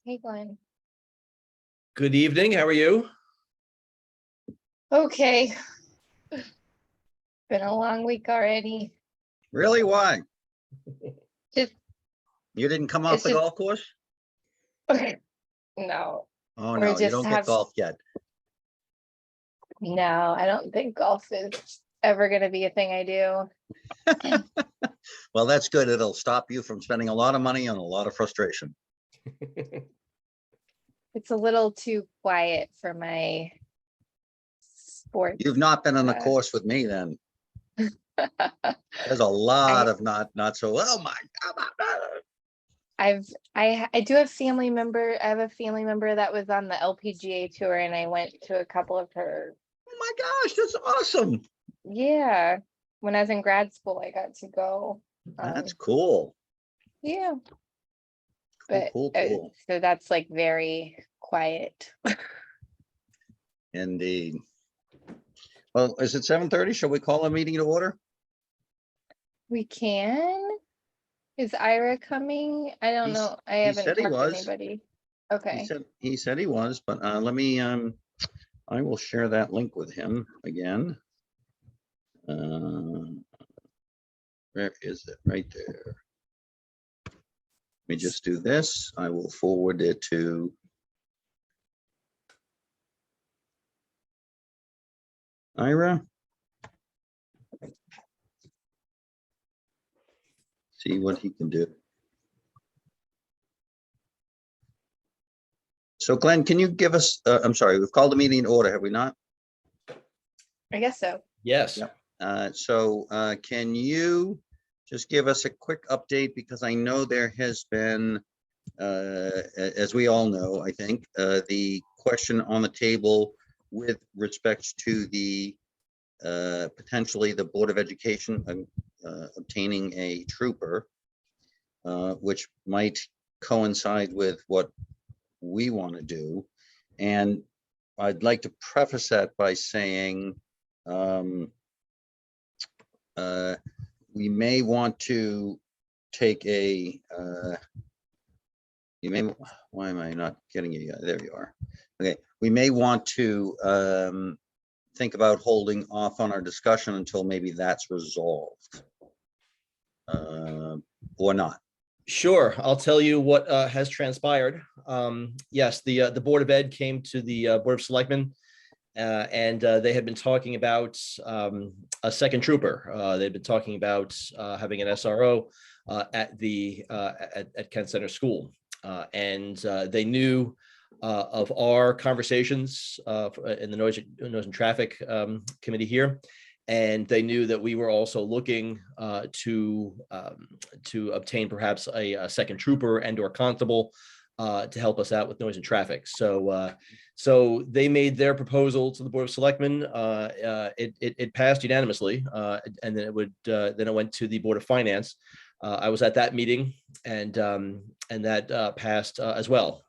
Hey, Glenn. Good evening. How are you? Okay. Been a long week already. Really? Why? Just, You didn't come off it's the just, golf course? no, Oh, Or no, you just don't have- get golf yet. no, I don't think golf is ever going to be a thing I do. Well, that's good. It'll stop you from spending a lot of money and a lot of frustration. It's a little too quiet for my sport. You've not been on a Uh, course with me then. There's a lot I- of not so, oh my God. I do have family member. I have a family member that was on the LPGA tour, and I went to a couple of her. Oh my gosh, that's awesome. Yeah, when I was in grad school, I got to go. That's cool. Yeah, Cool, but cool, uh, cool. so that's like very quiet. Indeed. Well, is it 7:30? Shall we call a meeting to order? We can. Is Ira coming? I don't He's- know. I he haven't said he talked to was. anybody. He Okay. said he was, but let me, I will share that link with him again. Where is it? Right there. Let me just do this. I will forward it to Ira. See what he can do. So Glenn, can you give us, I'm sorry, we've called the meeting in order, have we not? I guess so. Yes. Yep. Can you just give us a quick update? Because I know there has been, as we all know, I think, the question on the table with respect to the potentially the Board of Education obtaining a trooper, which might coincide with what we want to do. And I'd like to preface that by saying we may want to take a, why am I not getting you? There you are. Okay, we may want to think about holding off on our discussion until maybe that's resolved. Or not. Sure. I'll tell you what has transpired. Yes, the Board of Ed came to the Board of Selectmen and they had been talking about a second trooper. They've been talking about having an SRO at the at Kent Center School, and they knew of our conversations in the Noise and Traffic Committee here, and they knew that we were also looking to obtain perhaps a second trooper and or constable to help us out with noise and traffic. So they made their proposal to the Board of Selectmen. It passed unanimously, and then it went to the Board of Finance. I was at that meeting, and that passed as well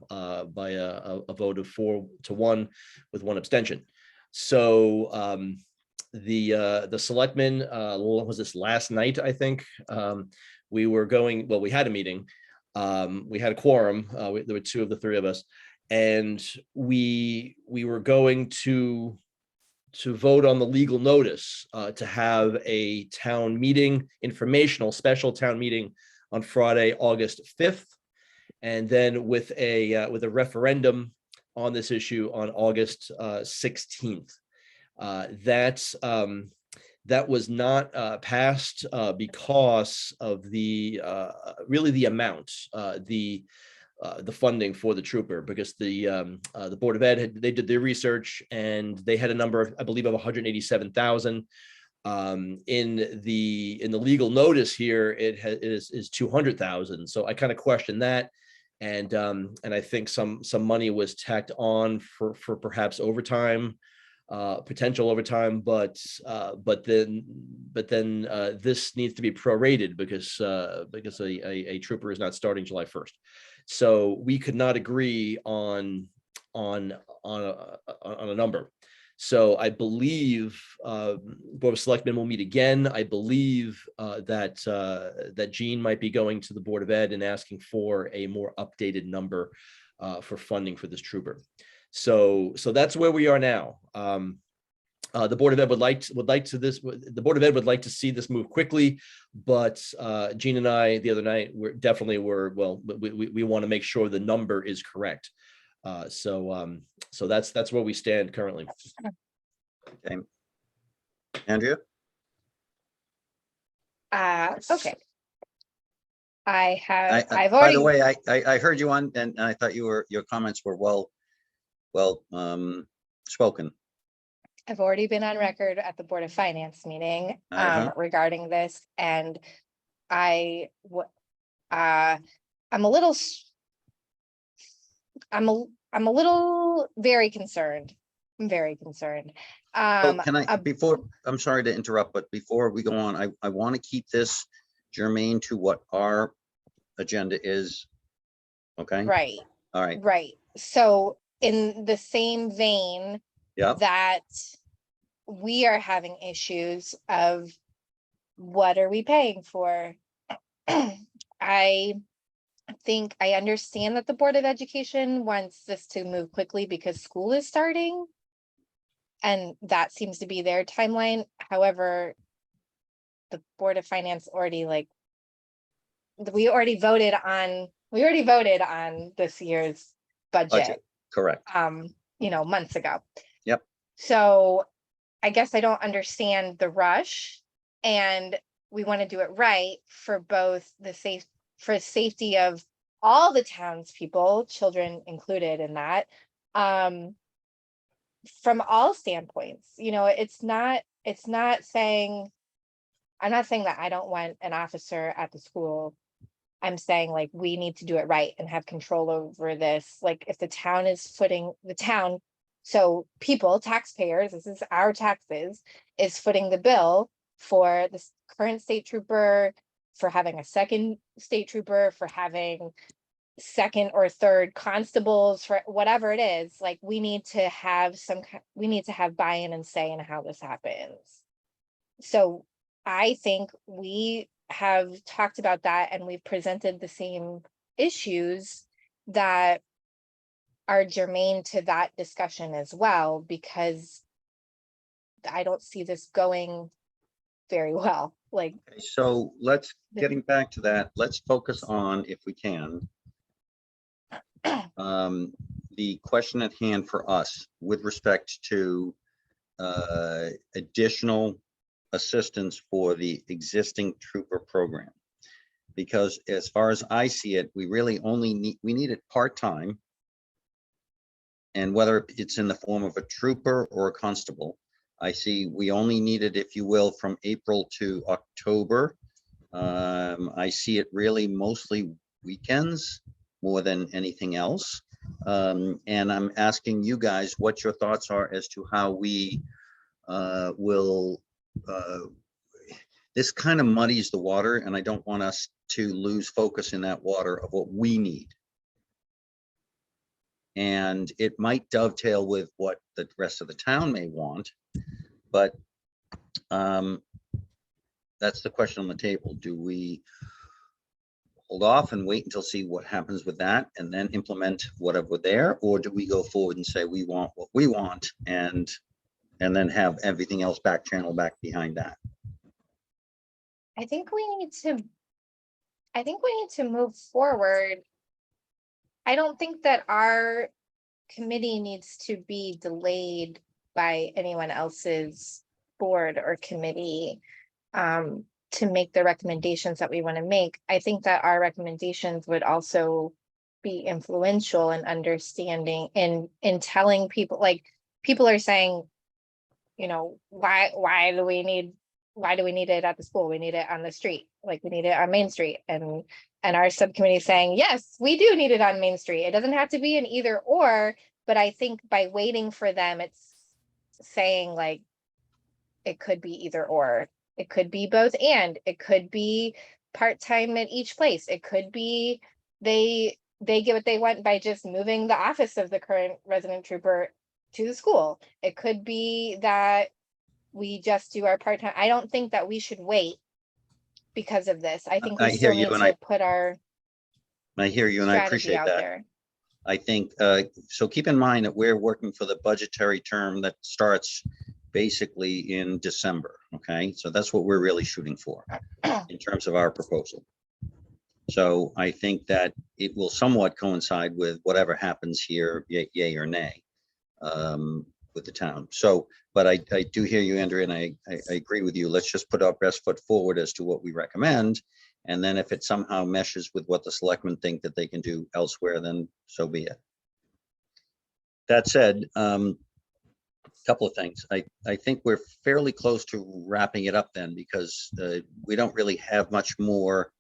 by a vote of 4-1 with one abstention. So the selectmen, what was this, last night, I think, we were going, well, we had a meeting, we had a quorum, there were two of the three of us, and we were going to vote on the legal notice to have a town meeting, informational special town meeting on Friday, August 5th, and then with a referendum on this issue on August 16th. That was not passed because of the really the amount, the funding for the trooper, because the Board of Ed they did their research and they had a number of, I believe, of 187,000. In the legal notice here, it is 200,000. So I kind of question that. And I think some money was tacked on for perhaps overtime, potential overtime, but then this needs to be prorated because a trooper is not starting July 1st. So we could not agree on a number. So I believe Board of Selectmen will meet again. I believe that Gene might be going to the Board of Ed and asking for a more updated number for funding for this trooper. So that's where we are now. The Board of Ed would like to see this move quickly, but Gene and I the other night we want to make sure the number is correct. So that's where we stand currently. Okay. Andrea? Okay. I've By the already, way, I heard you on, and I thought your comments were well spoken. I've already been on record at the Board of Finance meeting, Uh-huh. regarding this, and I'm a little, I'm a little very concerned. I'm very concerned. So can I, uh, before, I'm sorry to interrupt, but before we go on, I want to keep this germane to what our agenda is. Okay, right, all right, right. So in the same vein yeah, that we are having issues of what are we paying for? I think I understand that the Board of Education wants this to move quickly because school is starting. And that seems to be their timeline. However, the Board of Finance already we already voted on this year's budget, budget, correct. Months ago. Yep. So I guess I don't understand the rush, and we want to do it right for both for safety of all the townspeople, children included in that. From all standpoints, it's not saying, I'm not saying that I don't want an officer at the school. I'm saying like we need to do it right and have control over this. Like if the town is footing the town, so people, taxpayers, this is our taxes, is footing the bill for this current state trooper, for having a second state trooper, for having second or third constables, for whatever it is, like we need to have buy-in and say in how this happens. So I think we have talked about that, and we've presented the same issues that are germane to that discussion as well, because I don't see this going very well. Like, Okay, so getting back to that, let's focus on, if we can, the question at hand for us with respect to additional assistance for the existing trooper program. Because as far as I see it, we really only need it part-time. And whether it's in the form of a trooper or a constable, I see we only need it, if you will, from April to October. I see it really mostly weekends more than anything else. And I'm asking you guys what your thoughts are as to how we will, this kind of muddies the water, and I don't want us to lose focus in that water of what we need. And it might dovetail with what the rest of the town may want, but that's the question on the table. Do we hold off and wait until see what happens with that and then implement whatever there? Or do we go forward and say we want what we want and then have everything else back channel back behind that? I think we need to move forward. I don't think that our committee needs to be delayed by anyone else's board or committee to make the recommendations that we want to make. I think that our recommendations would also be influential in understanding, in telling people, like people are saying, why do we need it at the school? We need it on the street, like we need it on Main Street. And our subcommittee is saying, yes, we do need it on Main Street. It doesn't have to be an either or, but I think by waiting for them, it's saying like, it could be either or, it could be both, and it could be part-time at each place. It could be they get what they want by just moving the office of the current resident trooper to the school. It could be that we just do our part-time. I don't think that we should wait because of this. I think we I hear still you, need and to put our I hear you, and I strategy appreciate out that. there. I think, so keep in mind that we're working for the budgetary term that starts basically in December, okay? So that's what we're really shooting for in terms of our proposal. So I think that it will somewhat coincide with whatever happens here, yay or nay, with the town. So, but I do hear you, Andrea, and I agree with you. Let's just put our best foot forward as to what we recommend. And then if it somehow meshes with what the selectmen think that they can do elsewhere, then so be it. That said, couple of things. I think we're fairly close to wrapping it up then, because we don't really have much more.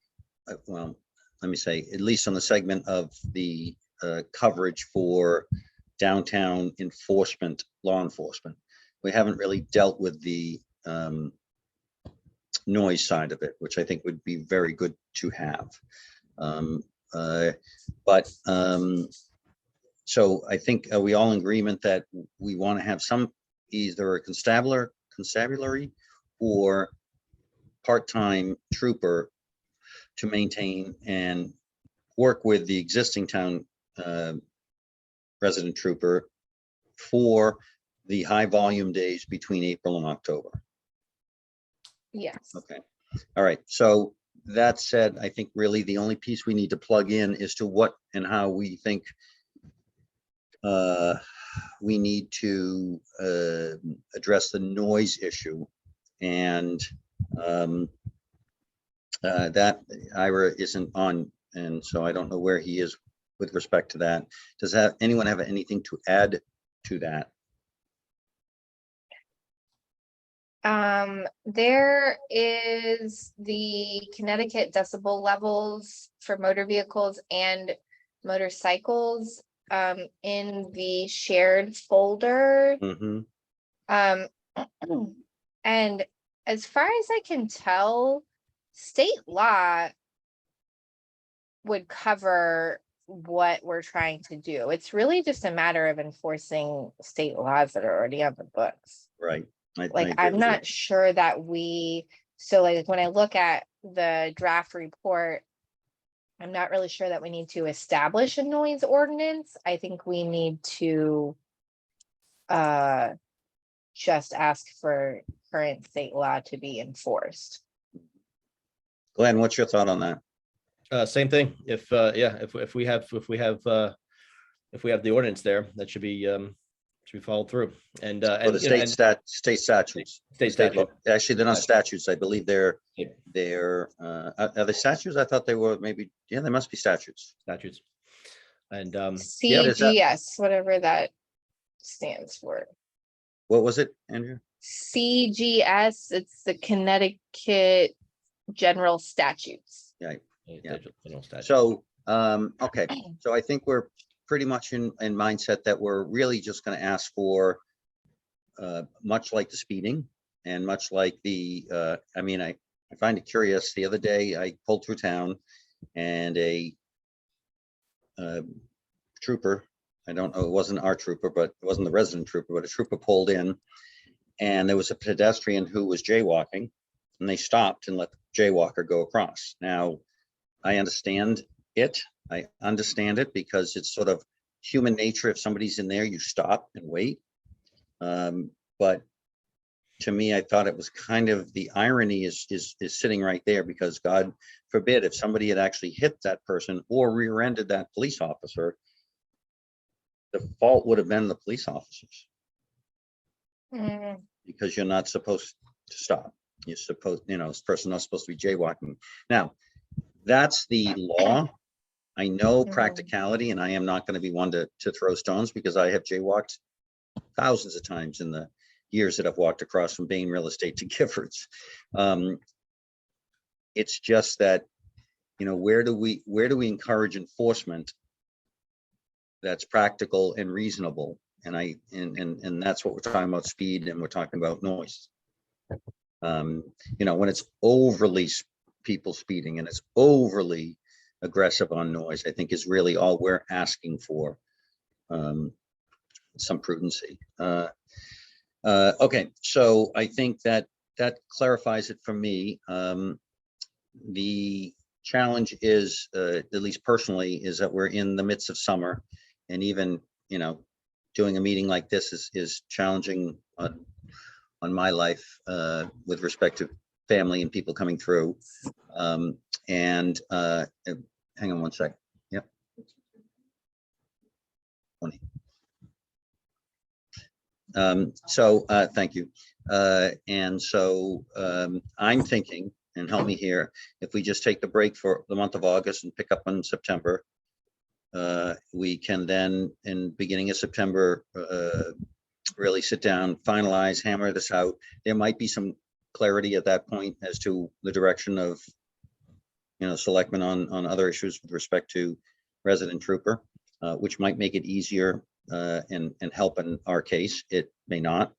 Well, let me say, at least on the segment of the coverage for downtown enforcement, law enforcement. We haven't really dealt with the noise side of it, which I think would be very good to have. So I think are we all in agreement that we want to have some, either a constabulary or part-time trooper to maintain and work with the existing town resident trooper for the high volume days between April and October. Yes. Okay. All right. So that said, I think really the only piece we need to plug in is to what and how we think we need to address the noise issue. And that Ira isn't on, and so I don't know where he is with respect to that. Does anyone have anything to add to that? There is the Connecticut decibel levels for motor vehicles and motorcycles in the shared folder. Mhm. And as far as I can tell, state law would cover what we're trying to do. It's really just a matter of enforcing state laws that are already on the books. Right. I Like, agree I'm with you. not sure that so like, when I look at the draft report, I'm not really sure that we need to establish a noise ordinance. I think we need to just ask for current state law to be enforced. Glenn, what's your thought on that? Same thing. If we have the ordinance there, that should be followed through. And For the state statutes. State statute. Actually, they're not statutes. I believe they're Yeah. are they statutes? I thought they were maybe, yeah, they must be statutes. Statutes. And CGS, whatever that stands for. What was it, Andrew? CGS, it's the Connecticut General Statutes. Yeah. general statute. So, okay, so I think we're pretty much in mindset that we're really just going to ask for, much like the speeding and much like the, I mean, I find it curious. The other day I pulled through town and a trooper, I don't know, it wasn't our trooper, but it wasn't the resident trooper, but a trooper pulled in and there was a pedestrian who was jaywalking and they stopped and let the jaywalker go across. Now, I understand it. I understand it because it's sort of human nature. If somebody's in there, you stop and wait. But to me, I thought it was kind of, the irony is sitting right there, because God forbid if somebody had actually hit that person or rear-ended that police officer, the fault would have been the police officers, because you're not supposed to stop. You're supposed, this person not supposed to be jaywalking. Now, that's the law. I know practicality, and I am not going to be one to throw stones, because I have jaywalked thousands of times in the years that I've walked across from Bain Real Estate to Giffords. It's just that, where do we encourage enforcement that's practical and reasonable? And that's what we're talking about, speed, and we're talking about noise. When it's overly people speeding and it's overly aggressive on noise, I think is really all we're asking for, some prudency. Okay, so I think that clarifies it for me. The challenge is, at least personally, is that we're in the midst of summer, and even, you know, doing a meeting like this is challenging on my life with respect to family and people coming through. And hang on one sec. Yep. 20. So thank you. And so I'm thinking, and help me here, if we just take the break for the month of August and pick up in September, we can then, in beginning of September, really sit down, finalize, hammer this out. There might be some clarity at that point as to the direction of, you know, selectmen on other issues with respect to resident trooper, which might make it easier and help in our case. It may not.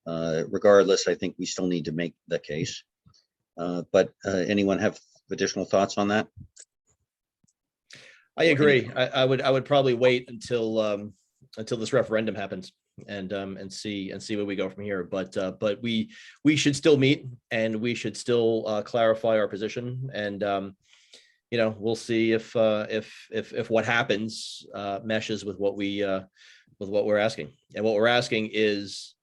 Regardless, I think we still need to make the case. But anyone have additional thoughts on that? I agree. I would probably wait until this referendum happens and see where we go from here. But we should still meet, and we should still clarify our position. And you know, we'll see if what happens meshes with what we're asking. And what we're asking is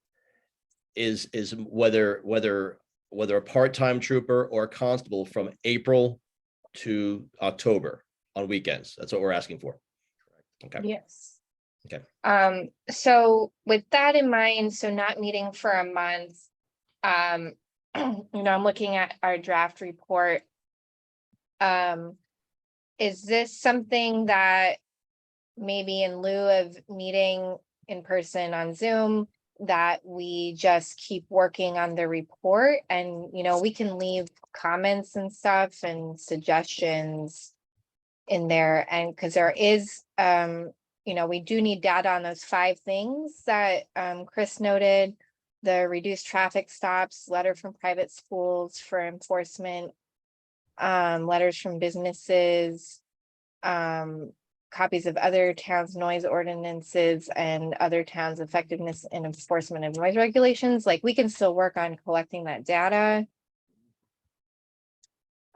whether a part-time trooper or a constable from April to October on weekends. That's what we're asking for. Okay. Yes. Okay. So with that in mind, so not meeting for a month, you know, I'm looking at our draft report. Is this something that maybe in lieu of meeting in person on Zoom, that we just keep working on the report, and, you know, we can leave comments and stuff and suggestions in there, and because there is, you know, we do need data on those 5 things that Chris noted: the reduced traffic stops, letter from private schools for enforcement, letters from businesses, copies of other towns' noise ordinances, and other towns' effectiveness and enforcement of noise regulations. Like, we can still work on collecting that data.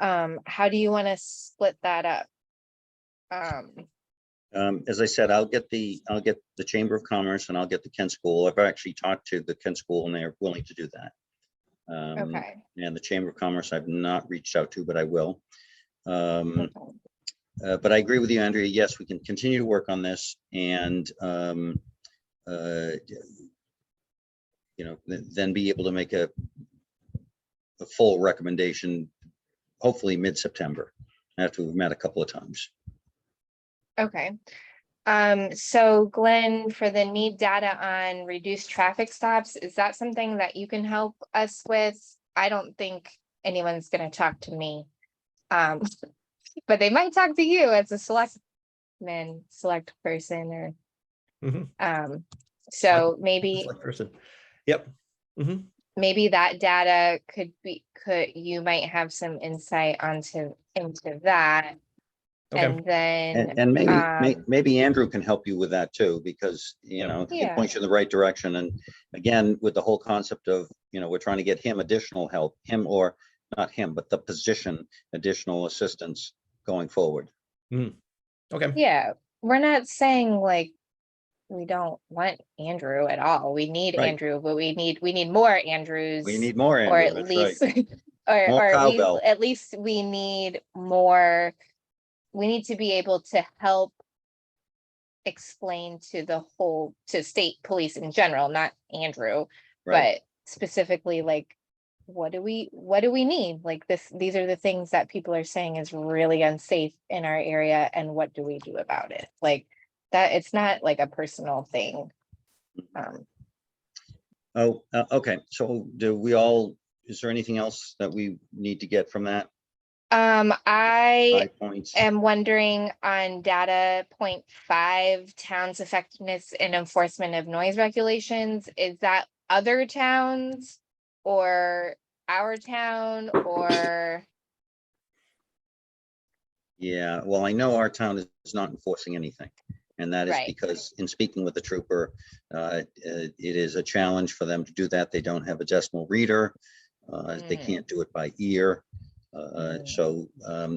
How do you want to split that up? As I said, I'll get the Chamber of Commerce and I'll get the Kent School. I've actually talked to the Kent School and they're willing to do that. Okay. And the Chamber of Commerce I've not reached out to, but I will. Okay. But I agree with you, Andrea. Yes, we can continue to work on this, and you know, then be able to make a full recommendation, hopefully mid-September, after we've met a couple of times. Okay. So Glenn, for the need data on reduced traffic stops, is that something that you can help us with? I don't think anyone's gonna talk to me. But they might talk to you as a select person, or Mhm. so maybe Select person. Yep. Mhm. maybe that data you might have some insight into that. Okay. And then And maybe Andrew can help you with that too, because, you know, he Yeah. can point you in the right direction. And again, with the whole concept of, you know, we're trying to get him additional help, him, or not him, but the position, additional assistance going forward. Okay. yeah, we're not saying like we don't want Andrew at all. We need Right. Andrew, but we need more Andrews. We need more or Andrew, at that's least right. or cowbell. at least we need more. We need to be able to help explain to state police in general, not Andrew, Right. but specifically, like, what do we need? Like, these are the things that people are saying is really unsafe in our area, and what do we do about it? Like that, it's not like a personal thing. Okay. So is there anything else that we need to get from that? I 5 points. am wondering on data point 5, towns' effectiveness in enforcement of noise regulations. Is that other towns or our town, or? Yeah, well, I know our town is not enforcing anything. And that is Right. because in speaking with the trooper, it is a challenge for them to do that. They don't have a decimal reader. They can't do it by ear. So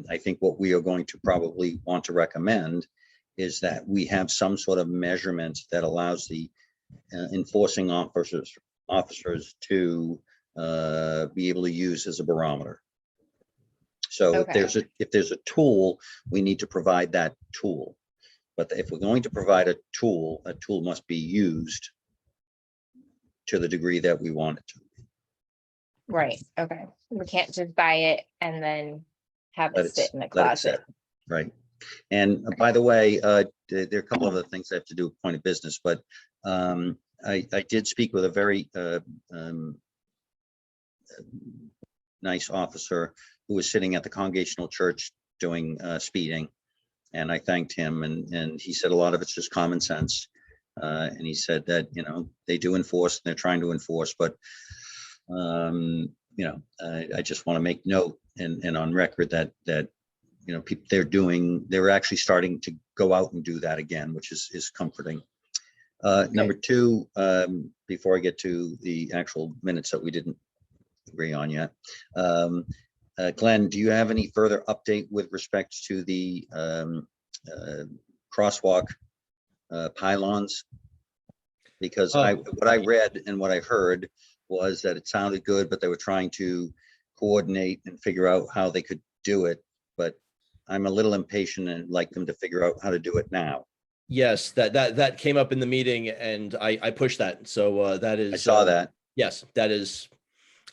I think what we are going to probably want to recommend is that we have some sort of measurement that allows the enforcing officers to be able to use as a barometer. So Okay. if there's a tool, we need to provide that tool. But if we're going to provide a tool must be used to the degree that we want it to. Right, okay. We can't just buy it and then have Let it it sit in the let it sit. closet. Right. And by the way, there are a couple of other things that have to do with point of business, but I did speak with a very nice officer who was sitting at the Congregational Church doing speeding. And I thanked him, and he said a lot of it's just common sense. And he said that, you know, they do enforce, and they're trying to enforce, but you know, I just want to make note and on record that you know, people they're actually starting to go out and do that again, which is comforting. Number two, before I get to the actual minutes that we didn't agree on yet, Glenn, do you have any further update with respect to the crosswalk pylons? Because what I read and what I heard was that it sounded good, but they were trying to coordinate and figure out how they could do it. But I'm a little impatient and like them to figure out how to do it now. Yes, that came up in the meeting, and I pushed that. So that is. I saw that. Yes, that is.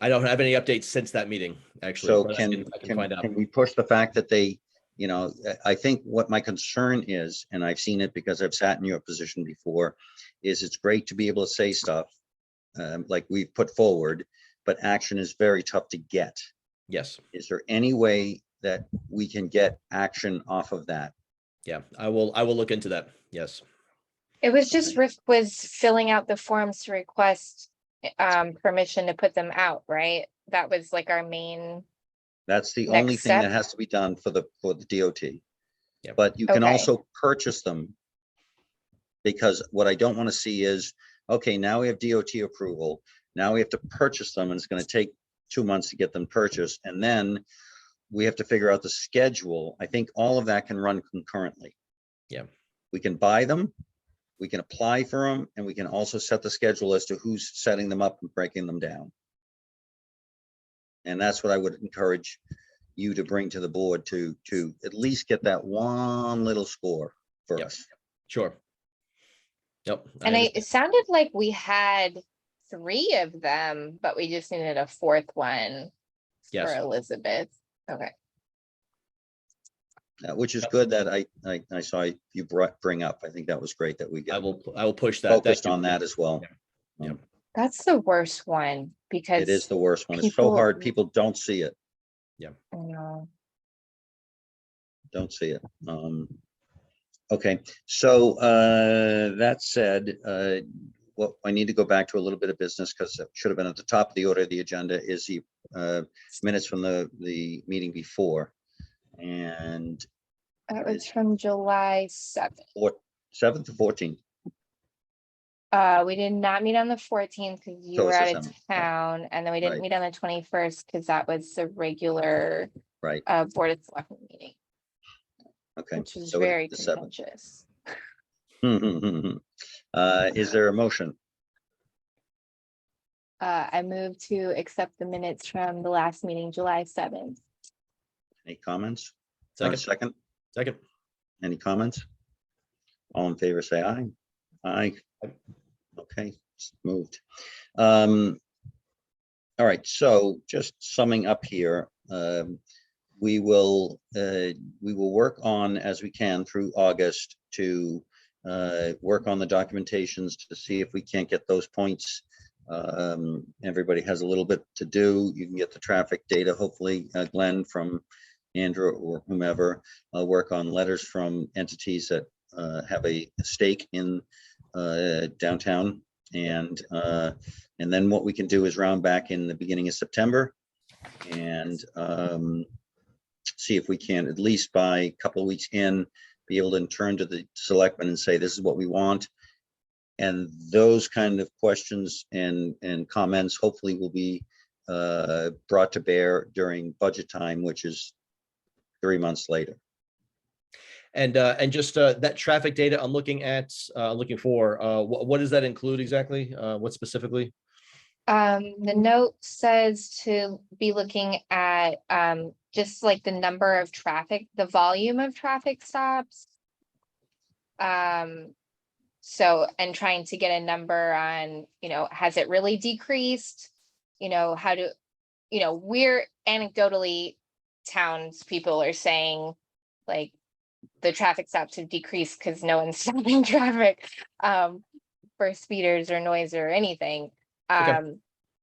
I don't have any updates since that meeting, actually. So but I can find out. can we push the fact that they, you know, I think what my concern is, and I've seen it because I've sat in your position before, is it's great to be able to say stuff like we've put forward, but action is very tough to get. Yes. Is there any way that we can get action off of that? Yeah, I will look into that. Yes. It was just Rick was filling out the forms to request permission to put them out, right? That was like our main. That's the Next only thing that step? has to be done for the DOT. Yep. But you can Okay. also purchase them. Because what I don't want to see is, okay, now we have DOT approval. Now we have to purchase them, and it's going to take 2 months to get them purchased. And then we have to figure out the schedule. I think all of that can run concurrently. Yeah. We can buy them, we can apply for them, and we can also set the schedule as to who's setting them up and breaking them down. And that's what I would encourage you to bring to the board to at least get that one little score for Yep. us. Sure. Yep. And it sounded like we had 3 of them, but we just needed a 4th one for Yes. Elizabeth. Okay. Which is good that I saw you bring up. I think that was great that we I got will push that. focused Thank you. on that as well. Yeah. That's the worst one because It is the worst one. It's so people- hard. People don't see it. I know. Don't see it. Okay, so that said, what I need to go back to a little bit of business because it should have been at the top of the order of the agenda is the minutes from the meeting before. And That was from July 7th. 7th to 14th. We did not meet on the 14th because you So were it's the out of 7th. town, and then we didn't Right. meet on the 21st because that was the regular Right. Board of Selectmen meeting, Okay. which was so very the 7th. contentious. Is there a motion? I moved to accept the minutes from the last meeting, July 7th. Any comments? Second. Second. Second. Any comments? All in favor, say aye. Aye. Okay, it's moved. All right, so just summing up here, we will work on as we can through August to work on the documentations to see if we can't get those points. Everybody has a little bit to do. You can get the traffic data, hopefully, Glenn, from Andrew or whomever. I'll work on letters from entities that have a stake in downtown, and then what we can do is round back in the beginning of September and see if we can, at least by a couple of weeks in, be able to turn to the selectmen and say, this is what we want. And those kind of questions and comments hopefully will be brought to bear during budget time, which is 3 months later. And just that traffic data I'm looking at, looking for, what does that include exactly? What specifically? The note says to be looking at, just like the number of traffic, the volume of traffic stops. So, and trying to get a number on, has it really decreased? How do, we're anecdotally, townspeople are saying, like, the traffic stops have decreased because no one's stopping traffic, for speeders or noise or anything. Okay.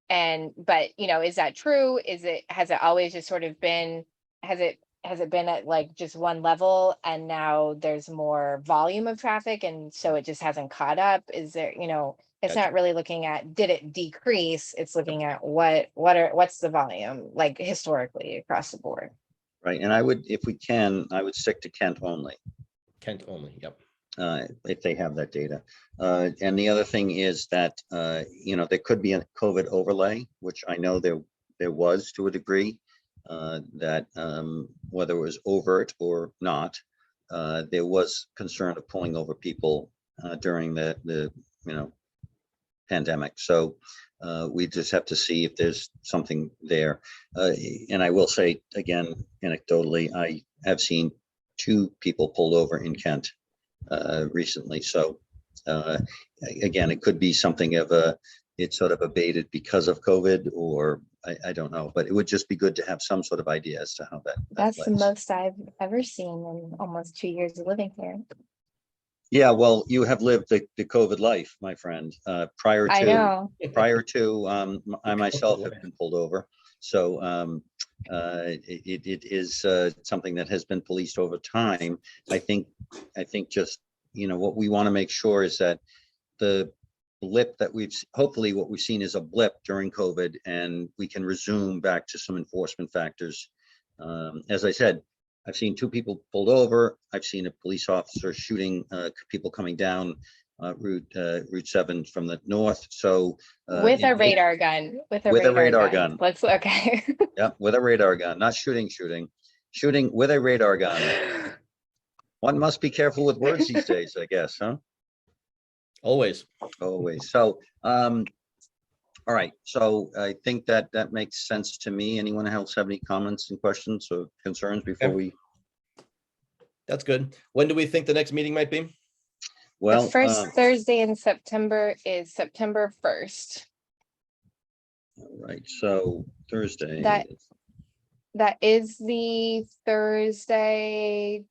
But is that true? Has it always just sort of been, has it been at like just one level and now there's more volume of traffic and so it just hasn't caught up? Is there, it's Gotcha. not really looking at, did it decrease? It's looking at what's the volume like historically across the board. Right, and if we can, I would stick to Kent only, Kent only, yep. if they have that data. And the other thing is that, there could be a COVID overlay, which I know there was to a degree, that whether it was overt or not, there was concern of pulling over people during the pandemic. So we just have to see if there's something there. And I will say again, anecdotally, I have seen 2 people pulled over in Kent recently. So again, it could be something of it sort of abated because of COVID, or I don't know, but it would just be good to have some sort of idea as to how that That's the plays. most I've ever seen in almost 2 years of living here. Yeah, well, you have lived the COVID life, my friend. Prior I to know. I myself have been pulled over. So it is something that has been policed over time. I think just, what we want to make sure is that the blip that hopefully what we've seen is a blip during COVID, and we can resume back to some enforcement factors. As I said, I've seen 2 people pulled over. I've seen a police officer shooting people coming down Route 7 from the north. So With a radar gun, with a radar gun. Let's, okay. Yeah, with a radar gun, not shooting with a radar gun. One must be careful with words these days, I guess, huh? Always. Always. So, all right. So I think that makes sense to me. Anyone else have any comments and questions or concerns before we? That's good. When do we think the next meeting might be? Well, The first Thursday in September is September 1st. all right. So Thursday. That is the Thursday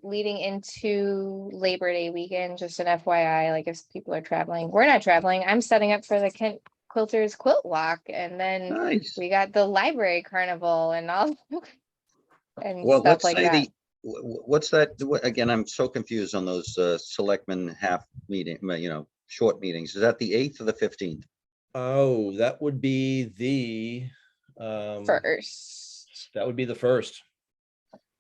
leading into Labor Day weekend, just an FYI, like if people are traveling. We're not traveling. I'm setting up for the Kent Quilters Quilt Walk, and then Nice. we got the library carnival and all and Well, stuff let's like say that. what's that? Again, I'm so confused on those selectmen half meeting, short meetings. Is that the 8th or the 15th? Oh, that would be the First. that would be the first.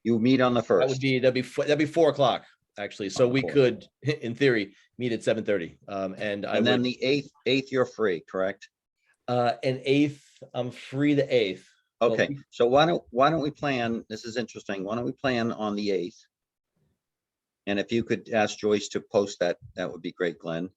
You meet on the 1st. That'd be 4 o'clock actually. So we 4. could, in theory, meet at 7:30. And then the 8th, you're free, correct? And 8th, I'm free the 8th. Okay, so why don't we plan? This is interesting. Why don't we plan on the 8th? And if you could ask Joyce to post that, that would be great, Glenn.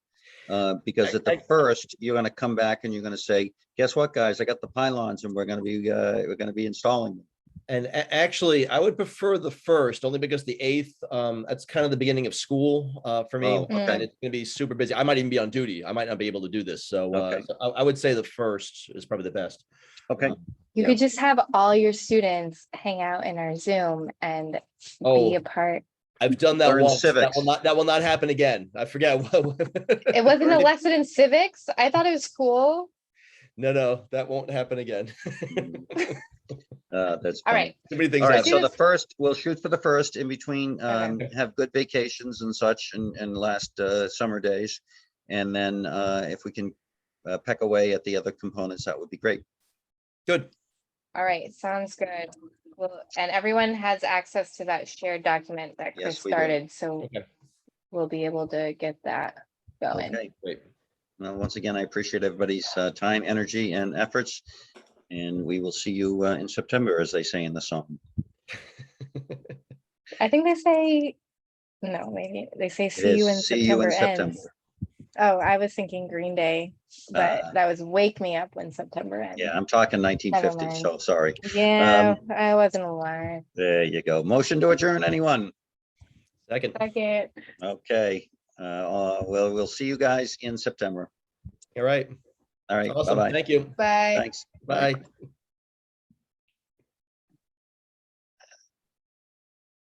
Because at the 1st, you're going to come back and you're going to say, "Guess what, guys? I got the pylons, and we're going to be installing them." And actually, I would prefer the 1st, only because the 8th, that's kind of the beginning of school for me. Oh, okay. And it's gonna be super busy. I might even be on duty. I might not be able to do this. So, Okay. so I would say the 1st is probably the best. Okay. You Yeah. could just have all your students hang out in our Zoom and be a part. I've done that Learn once. civics. That will not happen again. I forget. It wasn't a lesson in civics. I thought it was cool. No, that won't happen again. That's All fine. right. Too many things All right, happen. so the 1st, we'll shoot for the 1st. In between, Okay. have good vacations and such, and last summer days. And then if we can peck away at the other components, that would be great. Good. All right, sounds good. Well, and everyone has access to that shared document that Chris Yes, we do. started, so Okay. we'll be able to get that going. Okay. Great. Well, once again, I appreciate everybody's time, energy, and efforts. And we will see you in September, as they say in the song. I think they say No, maybe they say It see you in is see you in September ends. September. Oh, I was thinking Green Day, but Uh, that was Wake Me Up When September Ends. Yeah, I'm talking Never 1950, mind. so sorry. Yeah, I wasn't alive. There you go. Motion to adjourn, anyone? Second. Second. Okay, well, we'll see you guys in September. All right. All right, Awesome. bye-bye. Thank you. Bye. Thanks. Bye.